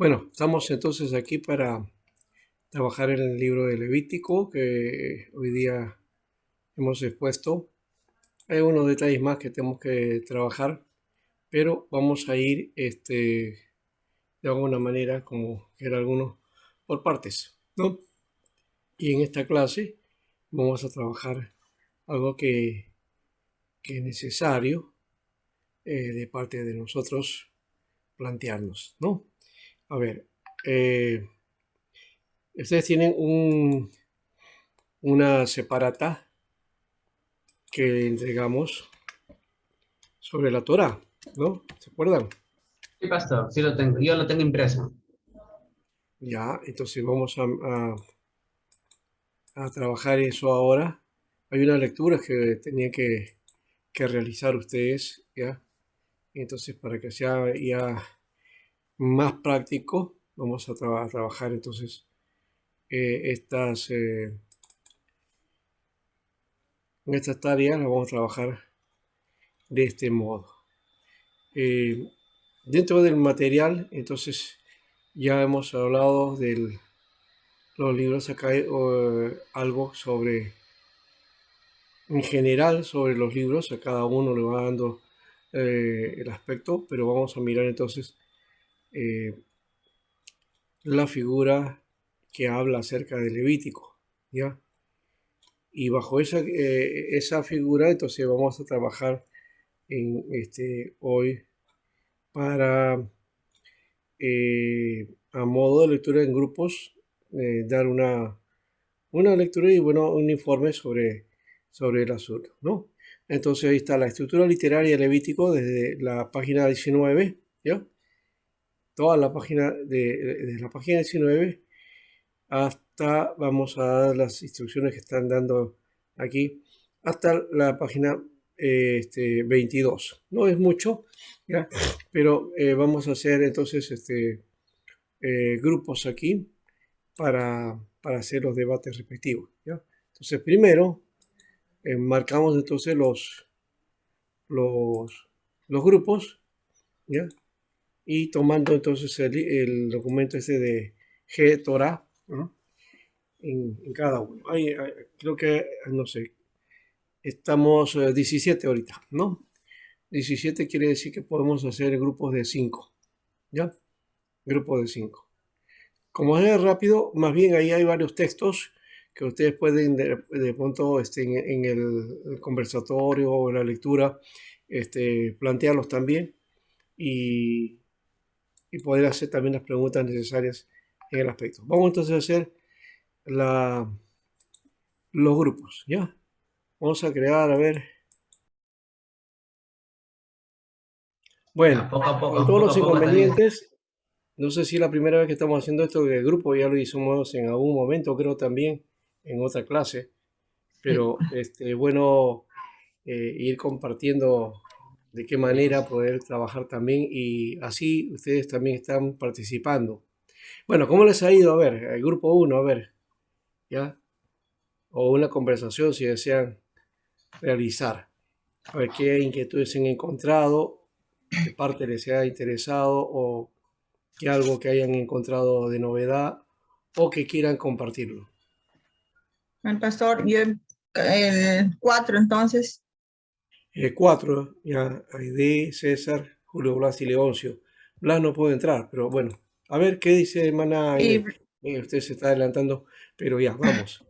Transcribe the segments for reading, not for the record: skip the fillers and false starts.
Bueno, estamos entonces aquí para trabajar en el libro de Levítico que hoy día hemos expuesto. Hay unos detalles más que tenemos que trabajar, pero vamos a ir de alguna manera, como era algunos, por partes, ¿no? Y en esta clase vamos a trabajar algo que es necesario de parte de nosotros plantearnos, ¿no? A ver, eh, ustedes tienen una separata que entregamos sobre la Torá, ¿no? ¿Se acuerdan? Sí, pastor, sí lo tengo. Yo lo tengo impreso. Ya, entonces vamos a trabajar eso ahora. Hay unas lecturas que tenían que realizar ustedes, ¿ya? Entonces, para que sea ya más práctico, vamos a trabajar entonces en estas tareas, las vamos a trabajar de este modo. Eh, Dentro del material, entonces, ya hemos hablado de los libros. Acá hay algo sobre, en general, sobre los libros. A cada uno le va dando el aspecto, pero vamos a mirar entonces eh, la figura que habla acerca de Levítico, ¿ya? Y bajo esa figura, entonces vamos a trabajar hoy para, a modo de lectura en grupos, dar una lectura y bueno, un informe sobre el asunto, ¿no? Entonces ahí está la estructura literaria de Levítico desde la página 19, ¿ya? Toda la página, desde la página 19 hasta, vamos a dar las instrucciones que están dando aquí, hasta la página 22. No es mucho, ¿ya? Pero vamos a hacer entonces grupos aquí para hacer los debates respectivos, ¿ya? Entonces primero marcamos entonces los, los grupos, ¿ya? Y tomando entonces el documento ese de G-Torah, ¿no? En cada uno. Creo que, no sé, estamos 17 ahorita, ¿no? 17 quiere decir que podemos hacer grupos de 5, ¿ya? Grupos de 5. Como es rápido, más bien ahí hay varios textos que ustedes pueden de pronto en el conversatorio o en la lectura plantearlos también y, y poder hacer también las preguntas necesarias en el aspecto. Vamos entonces a hacer la, los grupos, ¿ya? Vamos a crear, a ver, Ya, bueno, poco a con poco, todos poco los a poco también. inconvenientes, no sé si es la primera vez que estamos haciendo esto de grupo, ya lo hicimos en algún momento, creo también en otra clase, Sí. pero bueno ir compartiendo de qué manera poder trabajar también y así ustedes también están participando. Bueno, ¿cómo les ha ido? A ver, el grupo uno, a ver, ¿ya? O una conversación si desean realizar. A ver qué inquietudes han encontrado, qué parte les ha interesado o qué algo que hayan encontrado de novedad o que quieran compartirlo. El pastor, yo el 4 entonces. Cuatro, ya, Aide, César, Julio Blas y Leoncio. Blas no puede entrar, pero bueno. A ver, ¿qué dice hermana Y, Aide? Usted se está adelantando, pero ya, vamos.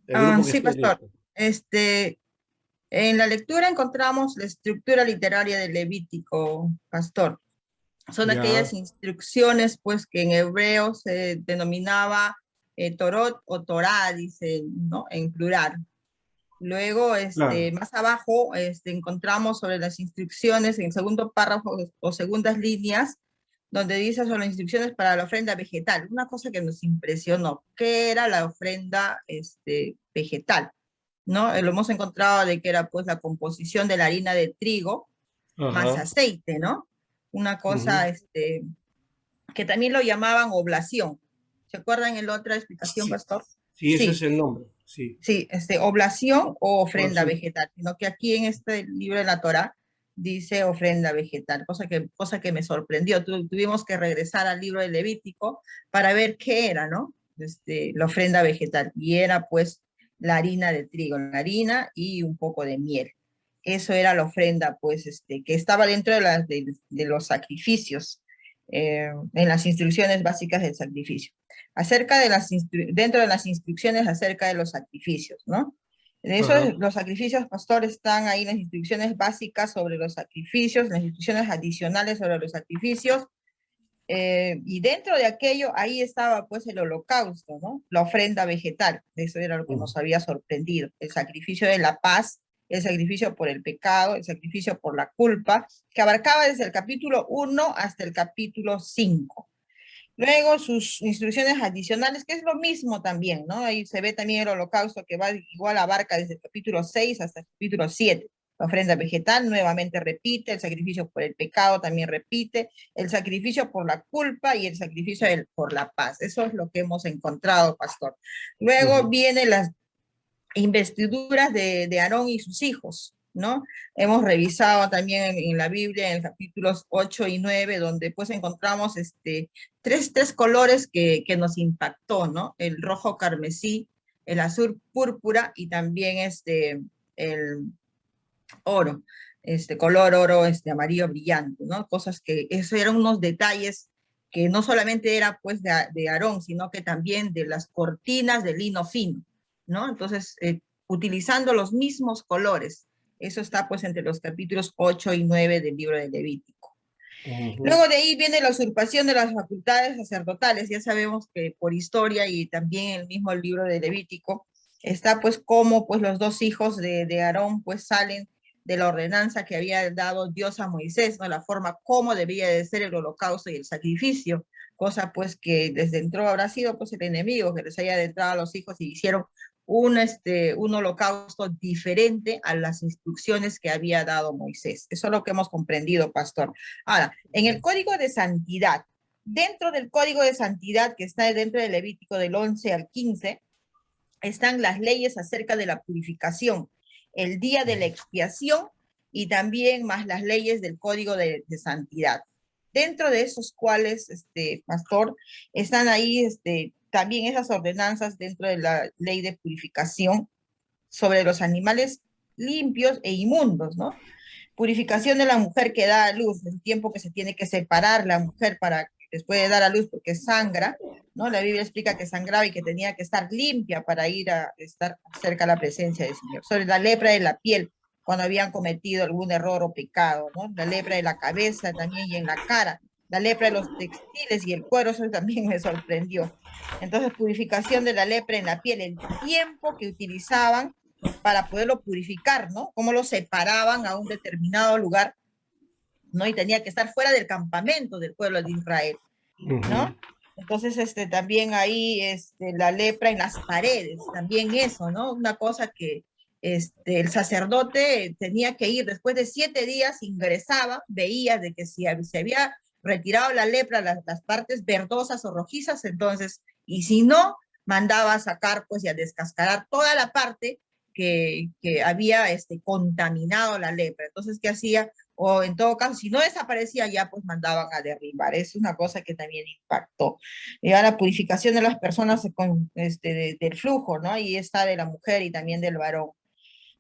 El grupo que sí, esté pastor. listo. Este, en la lectura encontramos la estructura literaria del Levítico, pastor. Son Ya, aquellas instrucciones, pues, que en hebreo se denominaba Torot o Torá, dice, ¿no? En plural. Luego, claro. más abajo, encontramos sobre las instrucciones en el segundo párrafo o segundas líneas, donde dice sobre las instrucciones para la ofrenda vegetal. Una cosa que nos impresionó, ¿qué era la ofrenda vegetal? ¿No? Lo hemos encontrado de que era pues la composición de la harina de trigo más Ajá. aceite, ¿no? Una Ujú. cosa que también lo llamaban oblación. ¿Se acuerdan en la otra explicación, Sí, pastor? sí, ese es Sí, el nombre. Sí. sí, oblación o ofrenda Oración. vegetal, sino que aquí en este libro de la Torá dice ofrenda vegetal, cosa que me sorprendió. Tuvimos que regresar al libro de Levítico para ver qué era, ¿no? La ofrenda vegetal, y era pues la harina de trigo, la harina y un poco de miel. Eso era la ofrenda, pues, que estaba dentro de los sacrificios, en las instrucciones básicas del sacrificio. Dentro de las instrucciones acerca de los sacrificios, ¿no? Los sacrificios, pastor, están ahí las instrucciones básicas sobre los sacrificios, las instrucciones adicionales sobre los sacrificios, y dentro de aquello, ahí estaba pues el holocausto, ¿no? La ofrenda vegetal, eso era lo que nos había sorprendido, el sacrificio de la paz, el sacrificio por el pecado, el sacrificio por la culpa, que abarcaba desde el capítulo 1 hasta el capítulo 5. Luego sus instrucciones adicionales, que es lo mismo también, ¿no? Ahí se ve también el holocausto, que va igual abarca desde el capítulo 6 hasta el capítulo 7. La ofrenda vegetal nuevamente repite, el sacrificio por el pecado también repite, el sacrificio por la culpa y el sacrificio por la paz. Eso es lo que hemos encontrado, pastor. Luego vienen las investiduras de Aarón y sus hijos, ¿no? Hemos revisado también en la Biblia, en los capítulos 8 y 9, donde pues encontramos tres colores que nos impactó, ¿no? El rojo carmesí, el azul púrpura y también el oro, color oro, amarillo brillante, ¿no? Cosas que, esos eran unos detalles que no solamente era pues de Aarón, sino que también de las cortinas de lino fino, ¿no? Entonces, utilizando los mismos colores. Eso está pues entre los capítulos 8 y 9 del libro de Levítico. Luego de ahí viene la usurpación de las facultades sacerdotales. Ya sabemos que por historia y también en el mismo libro de Levítico está pues cómo pues los dos hijos de Aarón pues salen de la ordenanza que había dado Dios a Moisés, ¿no? La forma como debía de ser el holocausto y el sacrificio, cosa pues que desde entró habrá sido pues el enemigo que les haya adentrado a los hijos y hicieron un holocausto diferente a las instrucciones que había dado Moisés. Eso es lo que hemos comprendido, pastor. Ahora, en el código de santidad, dentro del código de santidad que está dentro del Levítico del 11 al 15, están las leyes acerca de la purificación, el día de la expiación y también más las leyes del código de santidad. Dentro de esos cuales, pastor, están ahí también esas ordenanzas dentro de la ley de purificación sobre los animales limpios e inmundos, ¿no? Purificación de la mujer que da a luz, el tiempo que se tiene que separar la mujer para después de dar a luz porque sangra, ¿no? La Biblia explica que sangraba y que tenía que estar limpia para ir a estar cerca de la presencia del Señor. Sobre la lepra de la piel, cuando habían cometido algún error o pecado, ¿no? La lepra de la cabeza también y en la cara, la lepra de los textiles y el cuero, eso también me sorprendió. Entonces, purificación de la lepra en la piel, el tiempo que utilizaban para poderlo purificar, ¿no? Cómo lo separaban a un determinado lugar, ¿no? Y tenía que estar fuera del campamento del pueblo de Israel, ¿no? Entonces, también ahí, la lepra en las paredes, también eso, ¿no? Una cosa que, el sacerdote tenía que ir después de 7 días, ingresaba, veía de que si se había retirado la lepra, las partes verdosas o rojizas, entonces, y si no, mandaba a sacar, pues, y a descascarar toda la parte que había contaminado la lepra. Entonces, ¿qué hacía? O en todo caso, si no desaparecía ya, pues mandaban a derribar. Es una cosa que también impactó. Y a la purificación de las personas con, del flujo, ¿no? Y esta de la mujer y también del varón.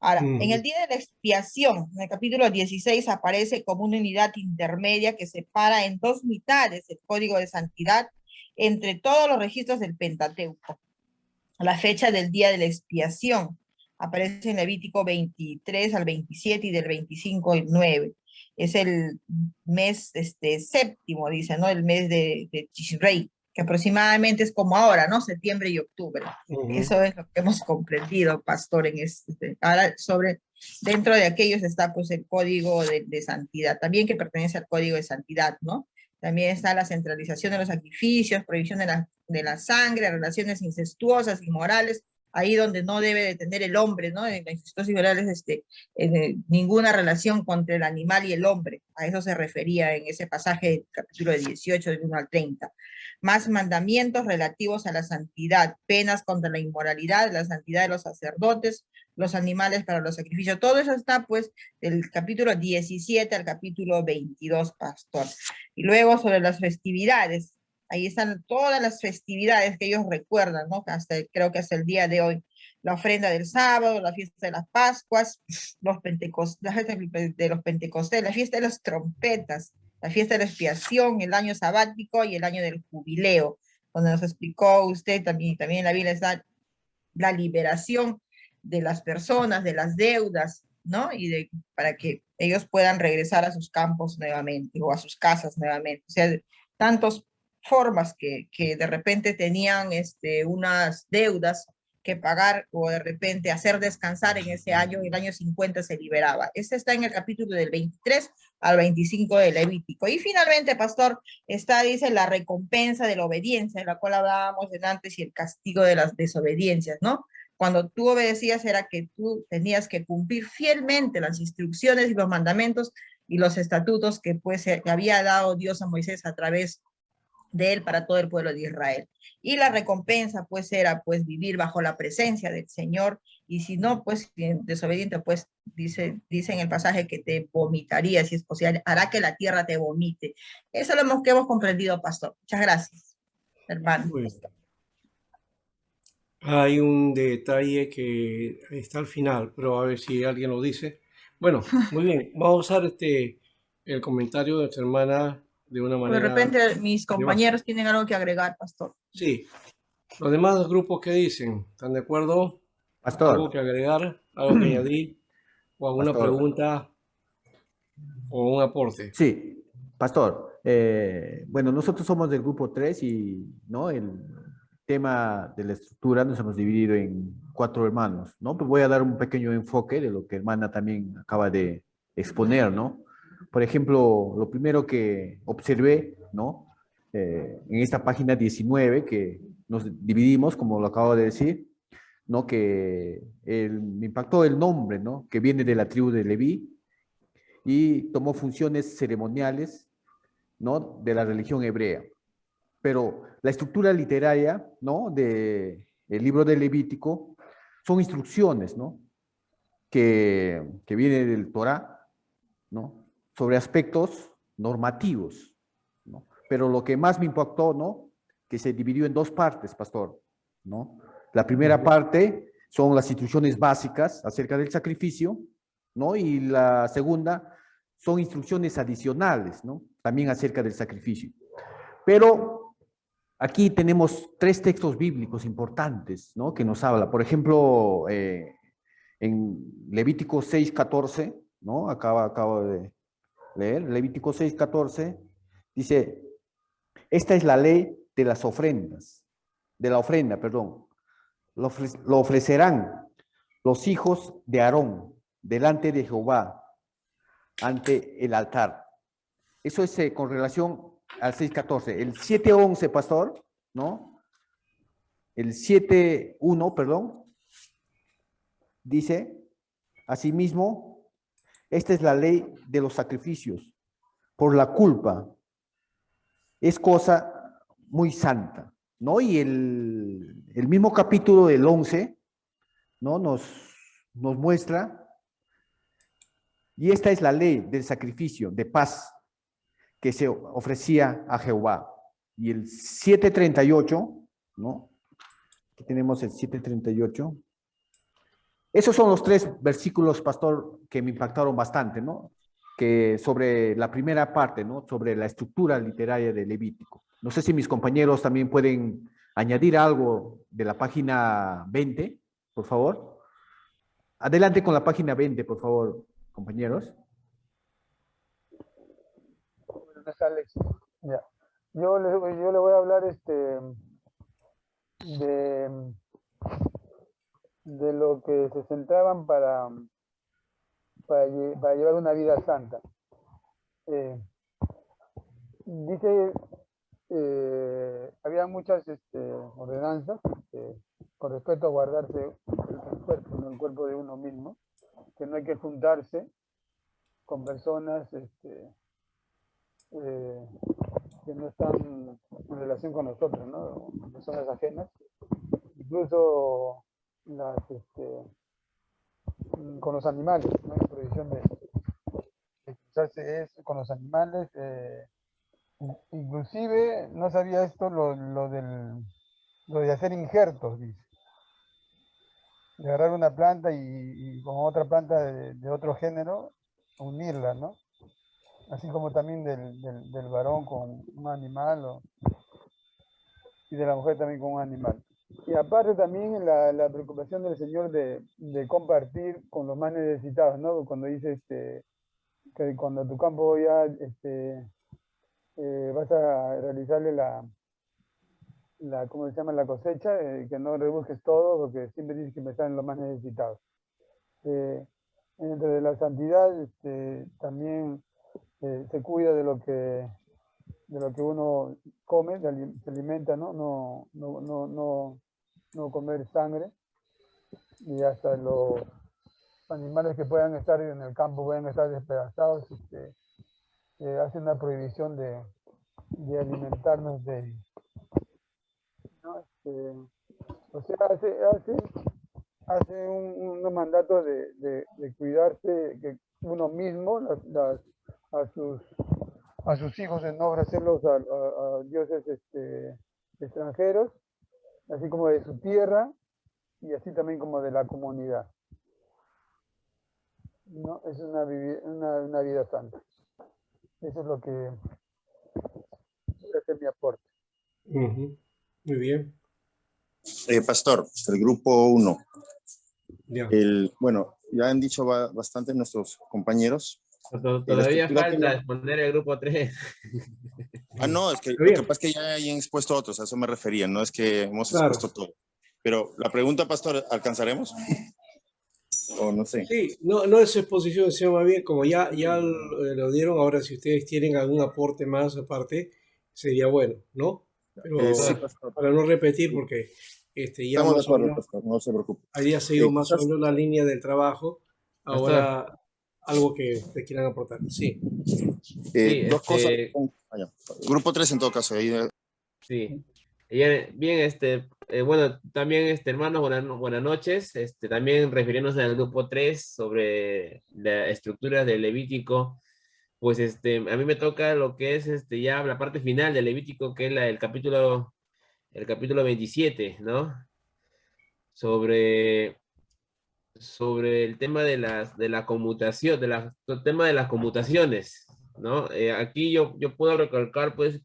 Ahora, en el día de la expiación, en el capítulo 16, aparece como una unidad intermedia que separa en 2 mitades el código de santidad entre todos los registros del Pentateuco. La fecha del día de la expiación aparece en Levítico 23 al 27 y del 25 al 9. Es el mes séptimo, dice, ¿no? El mes de Tishrei, que aproximadamente es como ahora, ¿no? Septiembre y octubre. Eso es lo que hemos comprendido, pastor, en ahora dentro de aquellos está pues el código de santidad, también que pertenece al código de santidad, ¿no? También está la centralización de los sacrificios, prohibición de la sangre, relaciones incestuosas, inmorales, ahí donde no debe de tener el hombre, ¿no? En los instintos liberales, ninguna relación contra el animal y el hombre. A eso se refería en ese pasaje del capítulo 18, del 1 al 30. Más mandamientos relativos a la santidad, penas contra la inmoralidad, la santidad de los sacerdotes, los animales para los sacrificios. Todo eso está, pues, del capítulo 17 al capítulo 22, pastor. Y luego sobre las festividades. Ahí están todas las festividades que ellos recuerdan, ¿no? Creo que hasta el día de hoy. La ofrenda del sábado, la fiesta de las Pascuas, la fiesta de los Pentecostés, la fiesta de las trompetas, la fiesta de la expiación, el año sabático y el año del jubileo, donde nos explicó usted también la Biblia está la liberación de las personas, de las deudas, ¿no? Para que ellos puedan regresar a sus campos nuevamente o a sus casas nuevamente. O sea, tantas formas que de repente tenían unas deudas que pagar o de repente hacer descansar en ese año, el año 50 se liberaba. Este está en el capítulo del 23 al 25 de Levítico. Y finalmente, pastor, dice, la recompensa de la obediencia, de la cual hablábamos antes, y el castigo de las desobediencias, ¿no? Cuando tú obedecías era que tú tenías que cumplir fielmente las instrucciones y los mandamientos y los estatutos que pues que había dado Dios a Moisés a través de él para todo el pueblo de Israel. Y la recompensa pues era pues vivir bajo la presencia del Señor, y si no, pues desobediente, pues dice en el pasaje que te vomitaría, si es posible, hará que la tierra te vomite. Eso es lo que hemos comprendido, pastor. Muchas gracias, hermano. Hay un detalle que está al final, pero a ver si alguien lo dice. Bueno, muy bien, vamos a usar el comentario de nuestra hermana de una De manera repente mis base. compañeros tienen algo que agregar, pastor. Sí, los demás grupos que dicen, ¿están de acuerdo? Pastor, ¿Algo que agregar, algo que añadir, o alguna pastor, pregunta o un aporte? sí, pastor. Bueno, nosotros somos del grupo 3 y, ¿no? El tema de la estructura nos hemos dividido en 4 hermanos, ¿no? Pues voy a dar un pequeño enfoque de lo que hermana también acaba de exponer, ¿no? Por ejemplo, lo primero que observé, ¿no? En esta página 19 que nos dividimos, como lo acabo de decir, ¿no? Que me impactó el nombre, ¿no? Que viene de la tribu de Leví y tomó funciones ceremoniales, ¿no? De la religión hebrea. Pero la estructura literaria, ¿no? De el libro de Levítico son instrucciones, ¿no? Que viene del Torá, ¿no? Sobre aspectos normativos, ¿no? Pero lo que más me impactó, ¿no? Que se dividió en 2 partes, pastor, ¿no? La primera parte son las instrucciones básicas acerca del sacrificio, ¿no? Y la segunda son instrucciones adicionales, ¿no? También acerca del sacrificio. Pero aquí tenemos 3 textos bíblicos importantes, ¿no? Que nos habla. Por ejemplo, en Levítico 6:14, ¿no? Acabo de leer, Levítico 6:14, dice, esta es la ley de las ofrendas, de la ofrenda, perdón. Lo ofrecerán los hijos de Aarón delante de Jehová, ante el altar. Eso es con relación al 6:14. El 7:11, pastor, ¿no? El 7:1, perdón, dice, asimismo, esta es la ley de los sacrificios por la culpa. Es cosa muy santa, ¿no? Y el mismo capítulo del 11, ¿no? Nos muestra, y esta es la ley del sacrificio de paz que se ofrecía a Jehová. Y el 7:38, ¿no? Aquí tenemos el 7:38. Esos son los 3 versículos, pastor, que me impactaron bastante, ¿no? Que sobre la primera parte, ¿no? Sobre la estructura literaria de Levítico. No sé si mis compañeros también pueden añadir algo de la página 20, por favor. Adelante con la página 20, por favor, compañeros. Buenas, Alex. Ya. Yo le voy a hablar de lo que se centraban para llevar una vida santa. Dice había muchas ordenanzas con respecto a guardarse el cuerpo, ¿no? El cuerpo de uno mismo, que no hay que juntarse con personas que no están en relación con nosotros, ¿no? Personas ajenas. Incluso con los animales, no hay prohibición de cruzarse eso con los animales. Inclusive, no sabía esto, lo de hacer injertos, dice. De agarrar una planta y con otra planta de otro género, unirla, ¿no? Así como también del varón con un animal y de la mujer también con un animal. Y aparte también la preocupación del Señor de compartir con los más necesitados, ¿no? Cuando dice que cuando a tu campo ya vas a realizarle ¿cómo se llama? La cosecha, que no rebusques todo, porque siempre tienes que empezar en los más necesitados. Dentro de la santidad también se cuida de lo que uno come, se alimenta, ¿no? No comer sangre, y hasta los animales que puedan estar en el campo, puedan estar despedazados, hace una prohibición de alimentarnos de ellos, ¿no? O sea, hace unos mandatos de cuidarse que uno mismo, a sus hijos, de no ofrecerlos a dioses extranjeros, así como de su tierra y así también como de la comunidad, ¿no? Es una vida santa. Eso es lo que es mi aporte. Muy bien. Pastor, el grupo 1. Ya. Bueno, ya han dicho bastante nuestros compañeros. Todavía estructura falta tiene- exponer el grupo 3. No, es que Está lo que bien. pasa es que ya hayan expuesto otros, a eso me refería, no es que hemos Claro. expuesto todo. Pero la pregunta, Pastor, ¿alcanzaremos? O no sé. Sí, no es exposición, sino más bien, como ya lo dieron, ahora si ustedes tienen algún aporte más aparte, sería bueno, ¿no? Pero Sí, Pastor. para no repetir, porque ya Estamos de más o acuerdo, menos Pastor, no se preocupe. había seguido más o Quizás, menos la línea del trabajo, ahora algo que te quieran aportar. Sí, Sí, dos cosas. Ya. Grupo 3 en todo caso. Ahí, Sí. Bien, bueno, también, hermanos, buenas noches. También refiriéndose al grupo 3 sobre la estructura del Levítico, pues, a mí me toca lo que es, ya la parte final del Levítico, que es el capítulo 27, ¿no? Sobre el tema de la conmutación, el tema de las conmutaciones, ¿no? Aquí yo puedo recalcar, pues,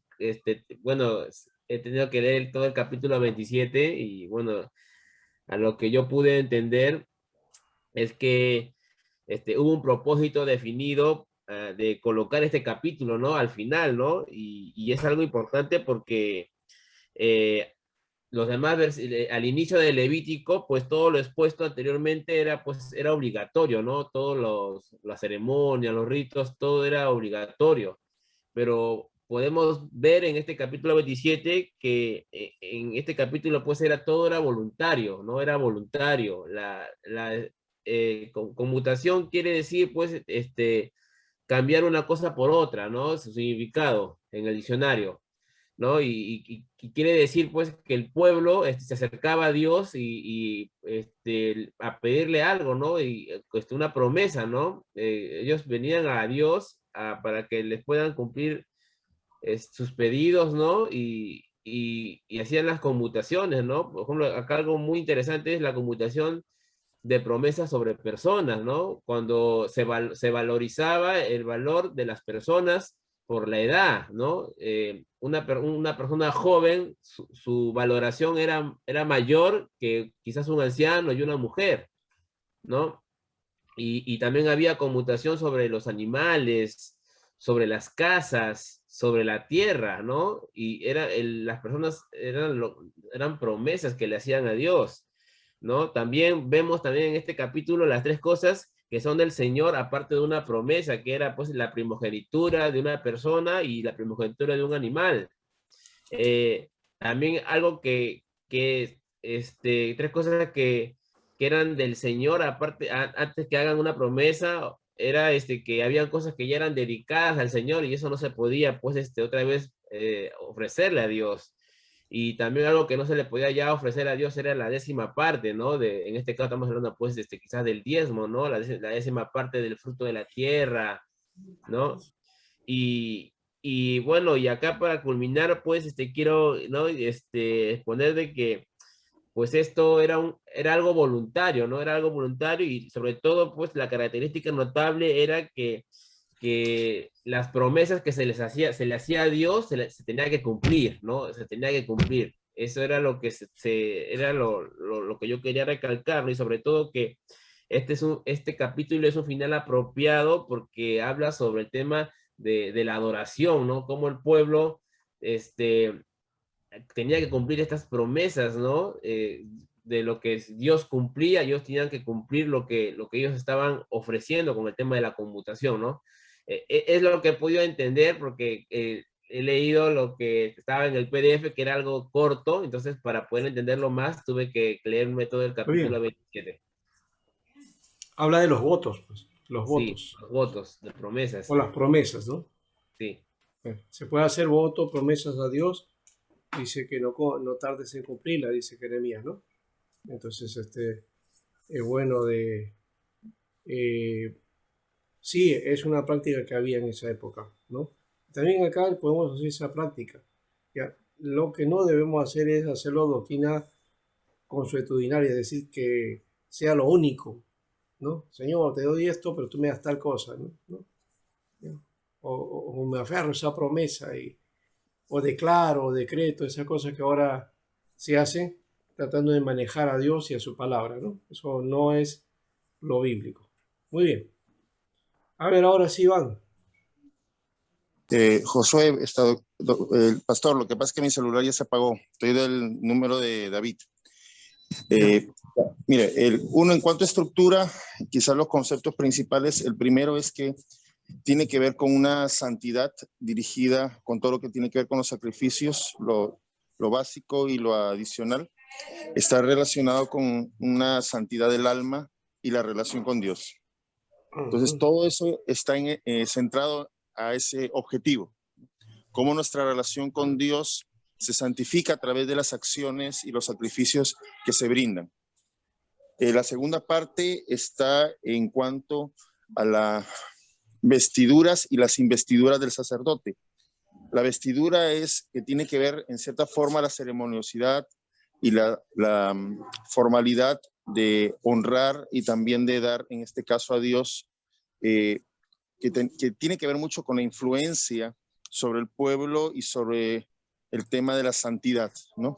bueno, he tenido que leer todo el capítulo 27 y, bueno, a lo que yo pude entender es que hubo un propósito definido de colocar este capítulo, ¿no? Al final, ¿no? Y es algo importante porque eh, los demás, al inicio del Levítico, pues todo lo expuesto anteriormente era obligatorio, ¿no? Las ceremonias, los ritos, todo era obligatorio. Pero podemos ver en este capítulo 27 que en este capítulo pues todo era voluntario, ¿no? Era voluntario. Conmutación quiere decir pues cambiar una cosa por otra, ¿no? Su significado en el diccionario. ¿No? Y quiere decir, pues, que el pueblo se acercaba a Dios a pedirle algo, ¿no? Y una promesa, ¿no? Ellos venían a Dios para que les puedan cumplir sus pedidos, ¿no? Y hacían las conmutaciones, ¿no? Por ejemplo, acá algo muy interesante es la conmutación de promesas sobre personas, ¿no? Cuando se valorizaba el valor de las personas por la edad, ¿no? Una persona joven, su valoración era mayor que quizás un anciano y una mujer, ¿no? Y también había conmutación sobre los animales, sobre las casas, sobre la tierra, ¿no? Y las personas eran promesas que le hacían a Dios, ¿no? También vemos también en este capítulo las tres cosas que son del Señor, aparte de una promesa, que era pues la primogenitura de una persona y la primogenitura de un animal. También algo tres cosas que eran del Señor, aparte, antes que hagan una promesa, era que habían cosas que ya eran dedicadas al Señor y eso no se podía, pues, otra vez ofrecerle a Dios. Y también algo que no se le podía ya ofrecer a Dios era la 10ª parte, ¿no? En este caso estamos hablando, pues, quizás del diezmo, ¿no? La 10ª parte del fruto de la tierra, ¿no? Y bueno, y acá para culminar, pues, quiero, ¿no? Exponer de que, pues, esto era algo voluntario, ¿no? Era algo voluntario y sobre todo, pues, la característica notable era que las promesas que se le hacía a Dios se tenía que cumplir, ¿no? Se tenía que cumplir. Eso era lo que era lo que yo quería recalcar, ¿no? Y sobre todo que este capítulo es un final apropiado porque habla sobre el tema de la adoración, ¿no? Cómo el pueblo, tenía que cumplir estas promesas, ¿no? De lo que Dios cumplía, ellos tenían que cumplir lo que ellos estaban ofreciendo con el tema de la conmutación, ¿no? Es lo que he podido entender porque he leído lo que estaba en el PDF, que era algo corto, entonces para poder entenderlo más tuve que leerme todo el Muy bien. capítulo 27. Habla de los votos, pues, los Sí, votos los votos, de o promesas, las promesas, ¿no? sí. Se puede hacer voto, promesas a Dios, dice que no tardes en cumplirla, dice Jeremías, ¿no? Entonces, es bueno sí, es una práctica que había en esa época, ¿no? También acá podemos hacer esa práctica, ¿ya? Lo que no debemos hacer es hacerlo doctrina consuetudinaria, es decir, que sea lo único, ¿no? Señor, te doy esto, pero tú me das tal cosa, ¿no? ¿No? O me aferro a esa promesa o declaro, o decreto, esas cosas que ahora se hacen tratando de manejar a Dios y a su palabra, ¿no? Eso no es lo bíblico. Muy bien. A ver, ahora sí van. Josué, el pastor, lo que pasa es que mi celular ya se apagó. Estoy del número de David. Mire, uno en cuanto a estructura, quizás los conceptos principales, el primero es que tiene que ver con una santidad dirigida con todo lo que tiene que ver con los sacrificios, lo básico y lo adicional. Está relacionado con una santidad del alma y la relación con Dios. Entonces, todo eso está centrado a ese objetivo. Cómo nuestra relación con Dios se santifica a través de las acciones y los sacrificios que se brindan. La segunda parte está en cuanto a las vestiduras y las investiduras del sacerdote. La vestidura es que tiene que ver en cierta forma la ceremoniosidad y la formalidad de honrar y también de dar, en este caso a Dios, que tiene que ver mucho con la influencia sobre el pueblo y sobre el tema de la santidad, ¿no?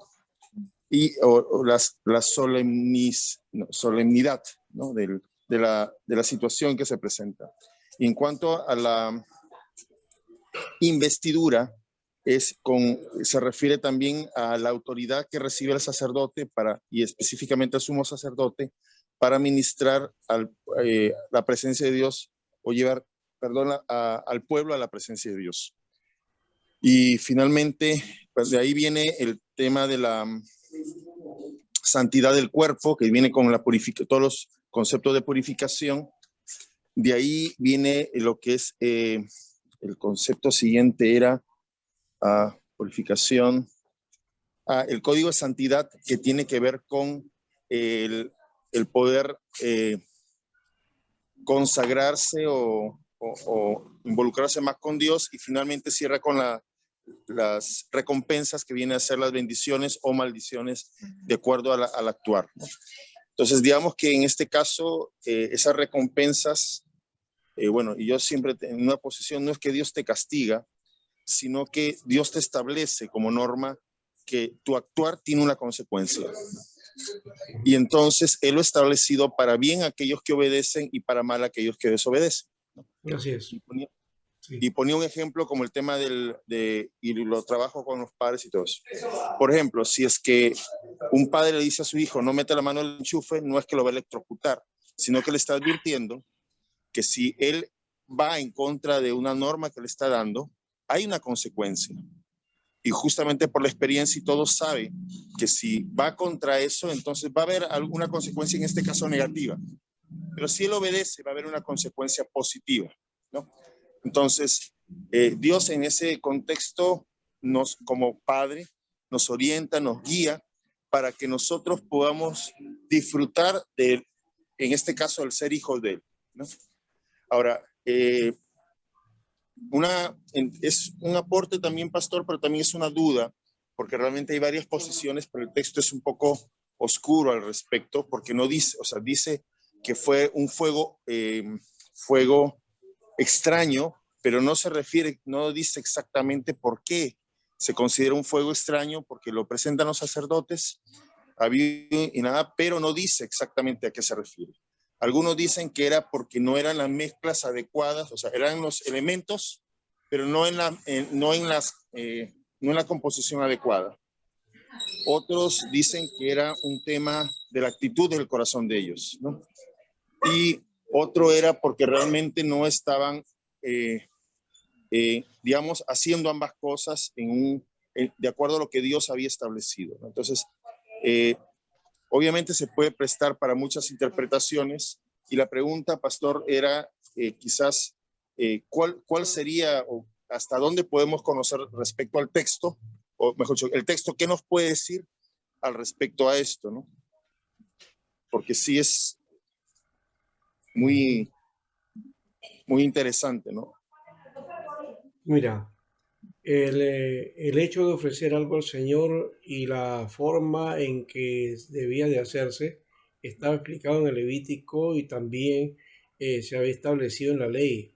Y la solemnidad, ¿no? de la situación que se presenta. Y en cuanto a la investidura, se refiere también a la autoridad que recibe el sacerdote y específicamente al sumo sacerdote para ministrar la presencia de Dios o llevar, perdón, al pueblo a la presencia de Dios. Y finalmente, pues de ahí viene el tema de la santidad del cuerpo, que viene con todos los conceptos de purificación. De ahí viene lo que es el concepto siguiente era purificación. El código de santidad, que tiene que ver con el poder consagrarse o involucrarse más con Dios, y finalmente cierra con las recompensas, que vienen a ser las bendiciones o maldiciones de acuerdo al actuar, ¿no? Entonces, digamos que en este caso, esas recompensas, bueno, y yo siempre en una posición, no es que Dios te castiga, sino que Dios te establece como norma que tu actuar tiene una consecuencia. Y entonces Él lo ha establecido para bien a aquellos que obedecen y para mal a aquellos que desobedecen, ¿no? Así es. Y ponía un ejemplo como el tema y lo trabajo con los padres y todo eso. Por ejemplo, si es que un padre le dice a su hijo, no mete la mano en el enchufe, no es que lo va a electrocutar, sino que le está advirtiendo que si él va en contra de una norma que le está dando, hay una consecuencia. y justamente por la experiencia y todo sabe que si va contra eso, entonces va a haber alguna consecuencia, en este caso negativa. Pero si él obedece, va a haber una consecuencia positiva, ¿no? Entonces, Dios en ese contexto, como Padre, nos orienta, nos guía para que nosotros podamos disfrutar de él, en este caso, el ser hijos de él, ¿no? Ahora, es un aporte también, pastor, pero también es una duda, porque realmente hay varias posiciones, pero el texto es un poco oscuro al respecto, porque no dice, o sea, dice que fue un fuego extraño, pero no se refiere, no dice exactamente por qué se considera un fuego extraño, porque lo presentan los sacerdotes, y nada, pero no dice exactamente a qué se refiere. Algunos dicen que era porque no eran las mezclas adecuadas, o sea, eran los elementos, pero no en la composición adecuada. Otros dicen que era un tema de la actitud del corazón de ellos, ¿no? Y otro era porque realmente no estaban, digamos, haciendo ambas cosas de acuerdo a lo que Dios había establecido, ¿no? Entonces, obviamente se puede prestar para muchas interpretaciones, y la pregunta, pastor, era quizás ¿cuál sería o hasta dónde podemos conocer respecto al texto, o mejor dicho, el texto, qué nos puede decir al respecto a esto, ¿no? Porque sí es muy, muy interesante, ¿no? Mira, el hecho de ofrecer algo al Señor y la forma en que debía de hacerse estaba explicado en el Levítico y también se había establecido en la ley.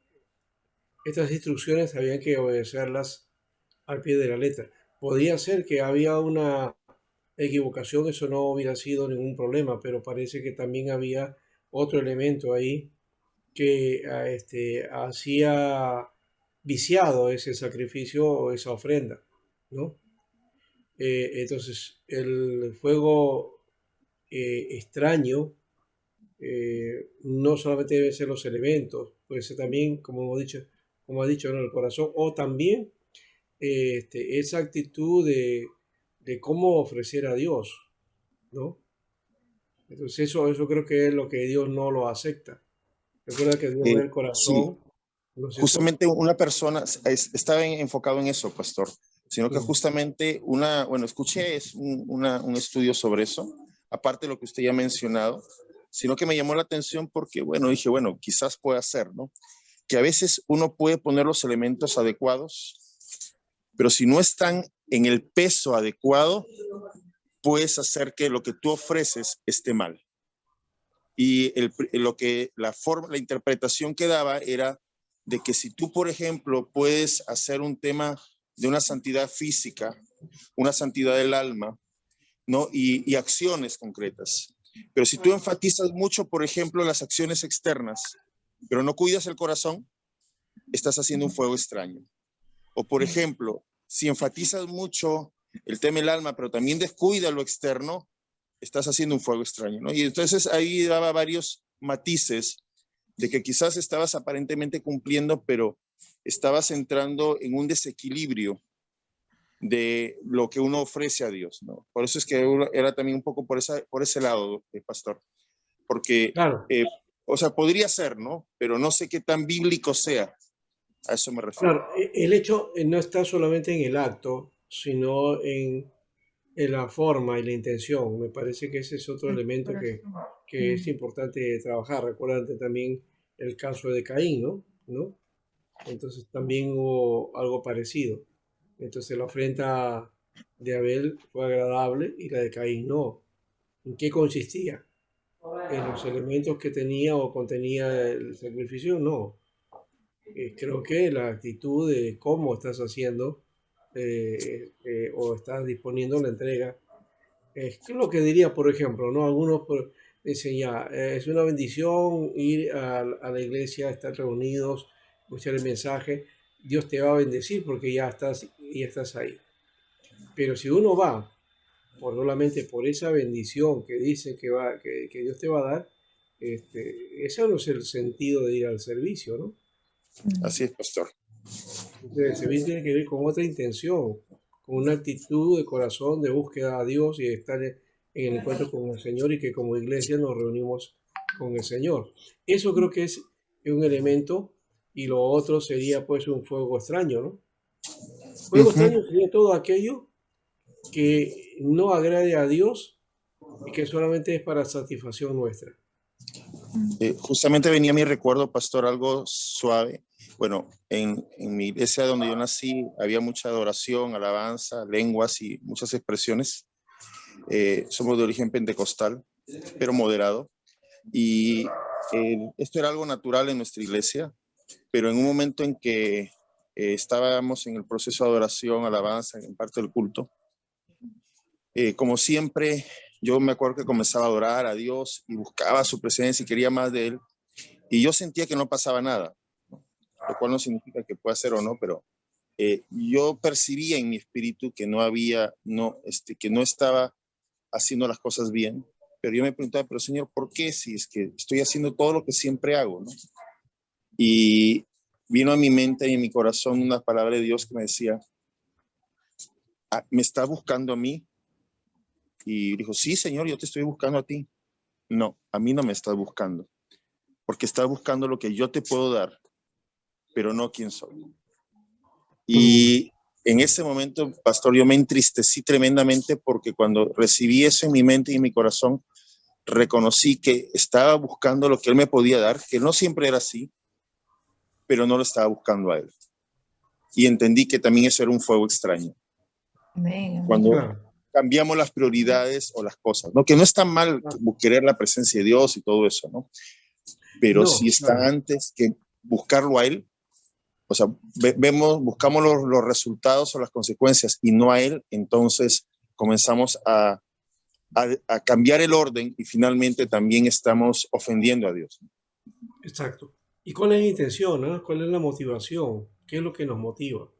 Estas instrucciones habían que obedecerlas al pie de la letra. Podría ser que había una equivocación, eso no hubiera sido ningún problema, pero parece que también había otro elemento ahí que hacía viciado ese sacrificio o esa ofrenda, ¿no? Entonces, el fuego extraño no solamente deben ser los elementos, puede ser también, como ha dicho, ¿no? El corazón, o también esa actitud de cómo ofrecer a Dios, ¿no? Entonces eso creo que es lo que Dios no lo acepta. Recuerda que Dios ve el Sí, corazón, ¿no es cierto? justamente una persona estaba enfocado en eso, pastor, sino que Mm. justamente bueno, escuché un estudio sobre eso, aparte de lo que usted ya ha mencionado, sino que me llamó la atención porque, bueno, dije, bueno, quizás pueda ser, ¿no? Que a veces uno puede poner los elementos adecuados, pero si no están en el peso adecuado, puedes hacer que lo que tú ofreces esté mal. Y la interpretación que daba era de que si tú, por ejemplo, puedes hacer un tema de una santidad física, una santidad del alma, ¿no? Y acciones concretas. Pero si tú enfatizas mucho, por ejemplo, las acciones externas, pero no cuidas el corazón, estás haciendo un fuego extraño. O, por ejemplo, si enfatizas mucho el tema del alma, pero también descuida lo externo, estás haciendo un fuego extraño, ¿no? Y entonces ahí daba varios matices de que quizás estabas aparentemente cumpliendo, pero estabas entrando en un desequilibrio de lo que uno ofrece a Dios, ¿no? Por eso es que era también un poco por ese lado, pastor, porque, Claro, o sea, podría ser, ¿no? Pero no sé qué tan bíblico sea, a eso me refiero. claro, el hecho no está solamente en el acto, sino en la forma y la intención. Me parece que ese es otro elemento que es importante trabajar. Recuérdate también el caso de Caín, ¿no? ¿No? Entonces también hubo algo parecido. Entonces la ofrenda de Abel fue agradable y la de Caín no. ¿En qué consistía? ¿En los elementos que tenía o contenía el sacrificio? No. Creo que la actitud de cómo estás haciendo o estás disponiendo la entrega es lo que diría, por ejemplo, ¿no? Algunos dicen ya, es una bendición ir a la iglesia, estar reunidos, escuchar el mensaje, Dios te va a bendecir porque ya estás ahí. Pero si uno va solamente por esa bendición que dicen que Dios te va a dar, ese no es el sentido de ir al servicio, ¿no? Así es, pastor. Entonces, el servicio tiene que ver con otra intención, con una actitud de corazón de búsqueda a Dios y de estar en el encuentro con el Señor, y que como iglesia nos reunimos con el Señor. Eso creo que es un elemento, y lo otro sería pues un fuego extraño, ¿no? Fuego extraño sería todo aquello que no agrade a Dios y que solamente es para satisfacción nuestra. Justamente venía a mi recuerdo, pastor, algo suave. Bueno, en mi iglesia donde yo nací había mucha adoración, alabanza, lenguas y muchas expresiones. Somos de origen pentecostal, pero moderado. Y esto era algo natural en nuestra iglesia, pero en un momento en que estábamos en el proceso de adoración, alabanza, en parte del culto, como siempre, yo me acuerdo que comenzaba a adorar a Dios y buscaba su presencia y quería más de Él. Y yo sentía que no pasaba nada, ¿no? Lo cual no significa que pueda ser o no, pero yo percibía en mi espíritu que no había, que no estaba haciendo las cosas bien. Pero yo me preguntaba, pero Señor, ¿por qué? Si es que estoy haciendo todo lo que siempre hago, ¿no? Y vino a mi mente y en mi corazón una palabra de Dios que me decía, ¿me está buscando a mí? Y dijo, sí, Señor, yo te estoy buscando a ti. No, a mí no me estás buscando, porque estás buscando lo que yo te puedo dar, pero no quién soy. Y en ese momento, pastor, yo me entristecí tremendamente, porque cuando recibí eso en mi mente y en mi corazón, reconocí que estaba buscando lo que Él me podía dar, que no siempre era así, pero no lo estaba buscando a Él. Y entendí que también eso era un fuego extraño. Cuando cambiamos las prioridades o las cosas, ¿no? Que no está mal querer la presencia de Dios y todo eso, ¿no? Pero si está antes que buscarlo a Él, o sea, buscamos los resultados o las consecuencias y no a Él, entonces comenzamos a cambiar el orden y finalmente también estamos ofendiendo a Dios. Exacto. ¿Y cuál es la intención, ¿no? ¿Cuál es la motivación? ¿Qué es lo que nos motiva?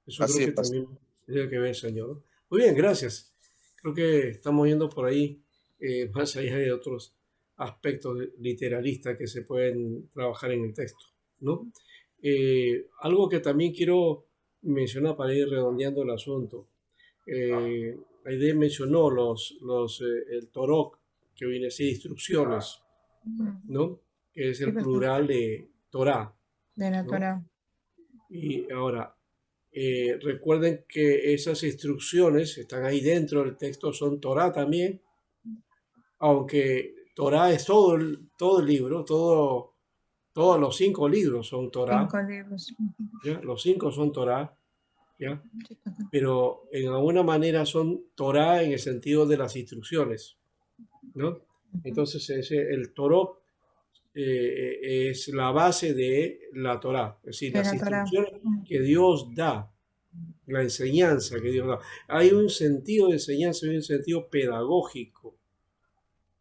Eso Así creo que es, pastor. también tiene que ver, Señor. Muy bien, gracias. Creo que estamos yendo por ahí, más allá de otros aspectos literalistas que se pueden trabajar en el texto, ¿no? Algo que también quiero mencionar para ir redondeando el asunto. Aide mencionó el Torok, que viene a ser instrucciones, ¿no? Que es el plural de Torah, De la ¿no? Torah. Y ahora, recuerden que esas instrucciones están ahí dentro del texto, son Torah también, aunque Torah es todo el libro, todos los 5 libros son Torah, 5 libros. ¿ya? Los 5 son Torah, ¿ya? Pero en alguna manera son Torah en el sentido de las instrucciones, ¿no? Entonces el Torah es la base de la Torah, es decir, De las la Torah. instrucciones que Dios da, la enseñanza que Dios da. Hay un sentido de enseñanza, hay un sentido pedagógico,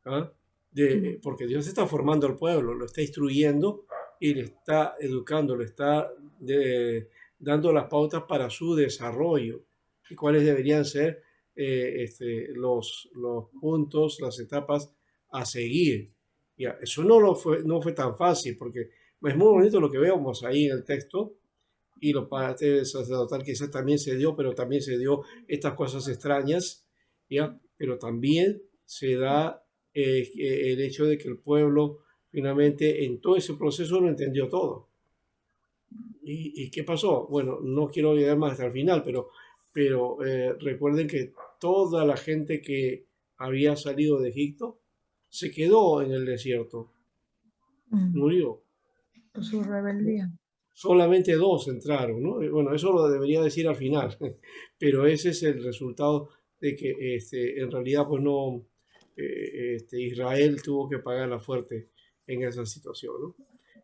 ¿ah? Porque Dios está formando al pueblo, lo está instruyendo y le está educando, le está dando las pautas para su desarrollo y cuáles deberían ser los puntos, las etapas a seguir. Ya, eso no fue tan fácil, porque es muy bonito lo que vemos ahí en el texto, y los padres sacerdotal quizás también se dio, pero también se dio estas cosas extrañas, ¿ya? Pero también se da el hecho de que el pueblo finalmente en todo ese proceso no entendió todo. ¿Y qué pasó? Bueno, no quiero llegar más hasta el final, pero recuerden que toda la gente que había salido de Egipto se quedó en el desierto, murió. Por su rebeldía. Solamente 2 entraron, ¿no? Bueno, eso lo debería decir al final, pero ese es el resultado de que en realidad pues no, Israel tuvo que pagar la fuerte en esa situación, ¿no?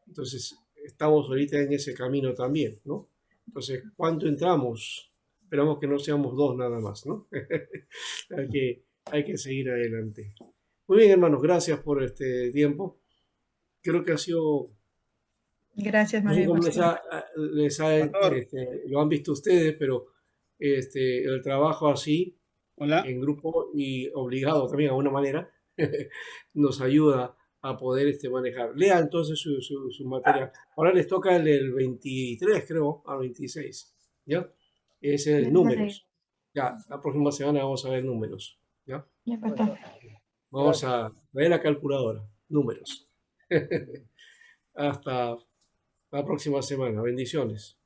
Entonces, estamos ahorita en ese camino también, ¿no? Entonces, ¿cuánto entramos? Esperamos que no seamos 2 nada más, ¿no? hay que seguir adelante. Muy bien, hermanos, gracias por este tiempo. Creo que ha sido... Gracias, No sé María cómo Pastor. Pastor, lo han visto ustedes, pero el trabajo así, hola. en grupo y obligado también a una manera, nos ayuda a poder manejar. Lea entonces su material. Ahora les toca el 23, creo, al 26, ¿ya? Es Números. números. Ya, la próxima semana vamos a ver números. ¿Ya? Ya, pastor. Vamos a ver la calculadora. Números. Hasta la próxima semana. Bendiciones.